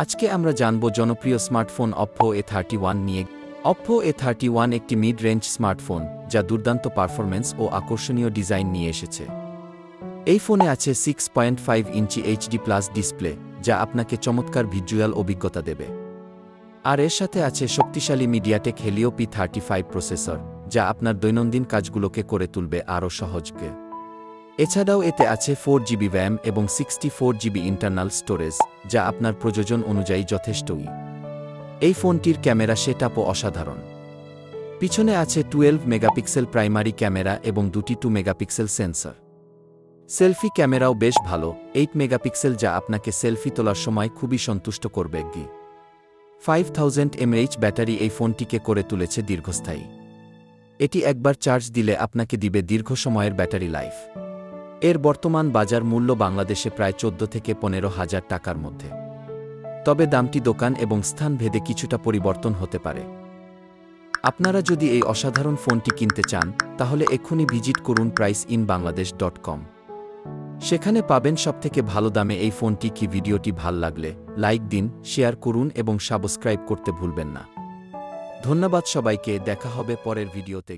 আজকে আমরা জানব জনপ্রিয় স্মার্টফোন Oppo A31 নিয়ে। Oppo A31 একটি মিড রেঞ্জ স্মার্টফোন যা দুর্দান্ত পারফরম্যান্স ও আকর্ষণীয় ডিজাইন নিয়ে এসেছে। এই ফোনে আছে 6.5 ইঞ্চি এইচডি প্লাস ডিসপ্লে, যা আপনাকে চমৎকার ভিজুয়াল অভিজ্ঞতা দেবে। আর এর সাথে আছে শক্তিশালী মিডিয়াটেক হেলিও P35 প্রসেসর, যা আপনার দৈনন্দিন কাজগুলোকে করে তুলবে আরও সহজকে। এছাড়াও এতে আছে 4GB RAM এবং 64GB ইন্টারনাল স্টোরেজ, যা আপনার প্রয়োজন অনুযায়ী যথেষ্টই। এই ফোনটির ক্যামেরা সেটআপও অসাধারণ। পিছনে আছে 12 মেগাপিক্সেল প্রাইমারি ক্যামেরা এবং দুটি 2 মেগাপিক্সেল সেন্সর। সেলফি ক্যামেরাও বেশ ভালো, 8 মেগাপিক্সেল, যা আপনাকে সেলফি তোলার সময় খুবই সন্তুষ্ট করবে। 5000 mAh ব্যাটারি এই ফোনটিকে করে তুলেছে দীর্ঘস্থায়ী। এটি একবার চার্জ দিলে আপনাকে দিবে দীর্ঘ সময়ের ব্যাটারি লাইফ। এর বর্তমান বাজার মূল্য বাংলাদেশে প্রায় 14 থেকে 15,000 টাকার মধ্যে। তবে দামটি দোকান এবং স্থান ভেদে কিছুটা পরিবর্তন হতে পারে। আপনারা যদি এই অসাধারণ ফোনটি কিনতে চান, তাহলে এক্ষুনি ভিজিট করুন priceinbangladesh.com। সেখানে পাবেন সবথেকে ভালো দামে এই ফোনটি। ভিডিওটি ভাল লাগলে লাইক দিন, শেয়ার করুন এবং সাবস্ক্রাইব করতে ভুলবেন না। ধন্যবাদ সবাইকে, দেখা হবে পরের ভিডিওতে।